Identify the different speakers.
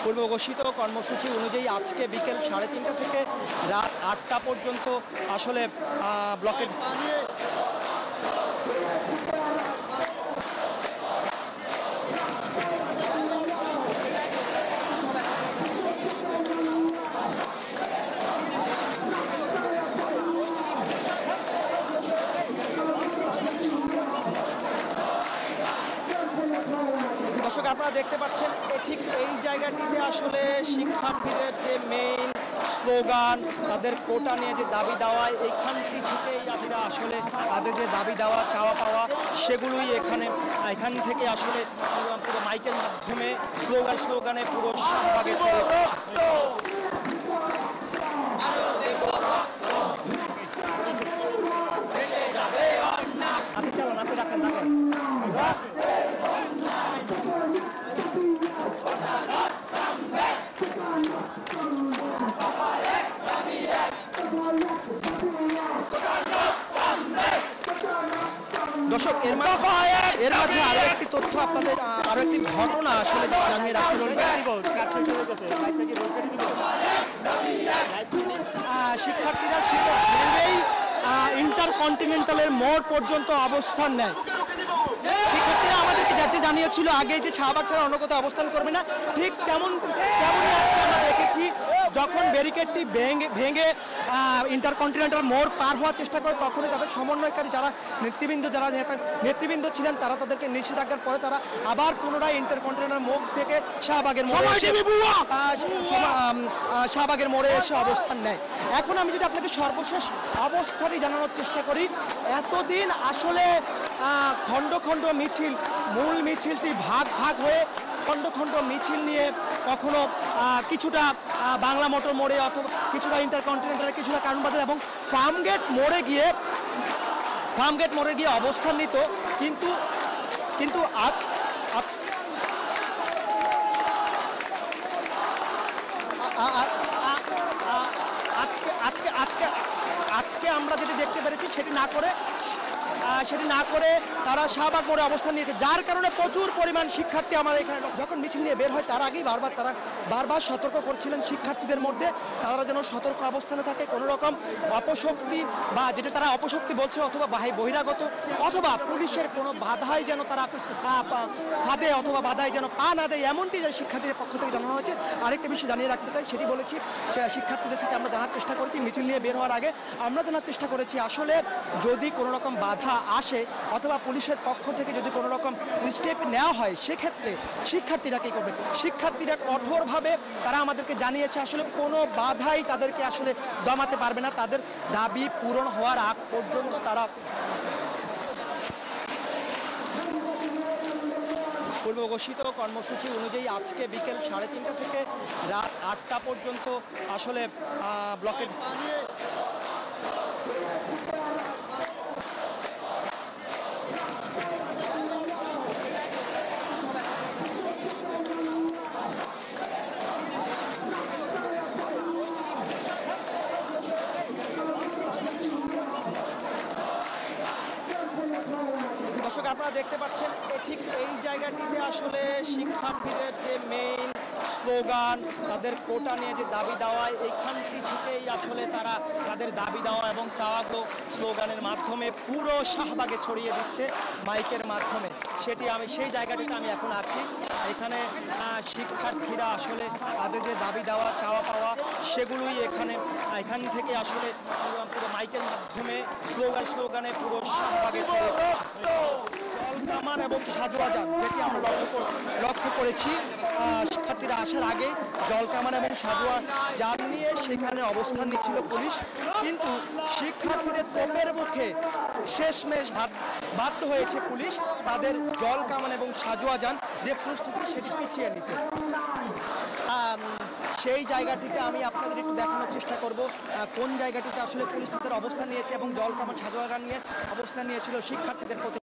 Speaker 1: পূর্ব ঘোষিত কর্মসূচি অনুযায়ী আজকে বিকেল 3:30 থেকে রাত 8টা পর্যন্ত আসলে ব্লকের দর্শক আপনারা দেখতে পাচ্ছেন ঠিক এই জায়গাটিতে আসলে শিক্ষার্থীদের যে মেইন স্লোগান, তাদের কোটা নিয়ে যে দাবি দেওয়া, এইখানটি থেকেই আমরা আসলে তাদের যে দাবি দেওয়া চাওয়া পাওয়া সেগুলোই এখান থেকে আসলে পুরো মাইকের মাধ্যমে স্লোগানে পুরো শাহবাগে আপনি চালান, আপনি রাখেন দর্শক এর মাঝে আরো একটি তথ্য আপনাদের, আরো একটি ঘটনা আসলে জানিয়ে রাখতে শিক্ষার্থীরা সেটা ভেবেই ইন্টারকন্টিনেন্টালের মোড় পর্যন্ত অবস্থান নেয়। শিক্ষার্থীরা আমাদেরকে যাতে জানিয়েছিল আগে যে শাহবাগ ছাড়া অন্য কোথাও অবস্থান করবে না, ঠিক তেমনই আজকে আমরা দেখেছি যখন ব্যারিকেডটি ভেঙে ইন্টারকন্টিনেন্টাল মোড় পার হওয়ার চেষ্টা করে, তখনই তাদের সমন্বয়কারী যারা নেতৃবৃন্দ ছিলেন তারা তাদেরকে নিষেধাজ্ঞার পরে তারা আবার পুনরায় ইন্টারকন্টিনেন্টাল মোড় থেকে শাহবাগের মোড়ে এসে অবস্থান নেয়। এখন আমি যদি আপনাকে সর্বশেষ অবস্থাটি জানানোর চেষ্টা করি, এতদিন আসলে খণ্ড খণ্ড মিছিল, মূল মিছিলটি ভাগ হয়ে খণ্ড খণ্ড মিছিল নিয়ে কখনো কিছুটা বাংলা মোটর মোড়ে অথবা কিছুটা ইন্টারকন্টিনেন্টালে, কিছুটা কারণবাজার এবং ফার্মগেট মোড়ে গিয়ে অবস্থান নিত। কিন্তু আজকে আমরা যেটি দেখতে পেরেছি সেটি না করে তারা শাহবাগ মোড়ে অবস্থান নিয়েছে, যার কারণে প্রচুর পরিমাণ শিক্ষার্থী আমাদের এখানে যখন মিছিল নিয়ে বের হয় তার আগেই বারবার সতর্ক করছিলেন শিক্ষার্থীদের মধ্যে তারা যেন সতর্ক অবস্থানে থাকে, কোনো রকম অপশক্তি বা যেটা তারা অপশক্তি বলছে অথবা বহিরাগত অথবা পুলিশের কোনো বাধায় যেন তারা ফাঁদে অথবা বাধায় যেন পা না দেয়, এমনটি যে শিক্ষার্থীদের পক্ষ থেকে জানানো হয়েছে। আরেকটা বিষয় জানিয়ে রাখতে চাই, সেটি বলেছি শিক্ষার্থীদের সাথে আমরা জানার চেষ্টা করেছি মিছিল নিয়ে বের হওয়ার আগে আমরা জানার চেষ্টা করেছি আসলে যদি কোনো রকম বাধা আসে অথবা পুলিশের পক্ষ থেকে যদি কোনো রকম স্টেপ নেওয়া হয় সেক্ষেত্রে শিক্ষার্থীরা কী করবে। শিক্ষার্থীরা কঠোরভাবে তারা আমাদেরকে জানিয়েছে আসলে কোনো বাধাই তাদেরকে আসলে দমাতে পারবে না, তাদের দাবি পূরণ হওয়ার আগ পর্যন্ত তারা পূর্ব ঘোষিত কর্মসূচি অনুযায়ী আজকে বিকেল 3:30 থেকে রাত 8টা পর্যন্ত আসলে ব্লকের দর্শক আপনারা দেখতে পাচ্ছেন ঠিক এই জায়গাটিতে আসলে শিক্ষার্থীদের যে মেইন স্লোগান, তাদের কোটা নিয়ে যে দাবি দেওয়া, এইখানটি থেকেই আসলে তারা তাদের দাবি দেওয়া এবং চাওয়াগুলো স্লোগানের মাধ্যমে পুরো শাহবাগে ছড়িয়ে দিচ্ছে মাইকের মাধ্যমে। সেই জায়গাটিতে আমি এখন আছি। এখানে শিক্ষার্থীরা আসলে তাদের যে দাবি দেওয়া চাওয়া পাওয়া সেগুলোই এখান থেকে আসলে পুরো মাইকের মাধ্যমে স্লোগানে পুরো শাহবাগে ছড়িয়ে জলকামান এবং সাজোয়াজান, যেটি আমরা লক্ষ্য করেছি শিক্ষার্থীরা আসার আগে জলকামান এবং সাজোয়াজান নিয়ে সেখানে অবস্থান নিচ্ছিল পুলিশ, কিন্তু শিক্ষার্থীদের তোপের মুখে শেষমেশ বাধ্য হয়েছে পুলিশ তাদের জলকামান এবং সাজোয়াজান যে প্রস্তুতি সেটি পিছিয়ে নিতে। সেই জায়গাটিতে আমি আপনাদের একটু দেখানোর চেষ্টা করব কোন জায়গাটিতে আসলে পুলিশ তাদের অবস্থান নিয়েছে এবং জলকামান সাজোয়াজান নিয়ে অবস্থান নিয়েছিল শিক্ষার্থীদের প্রতি।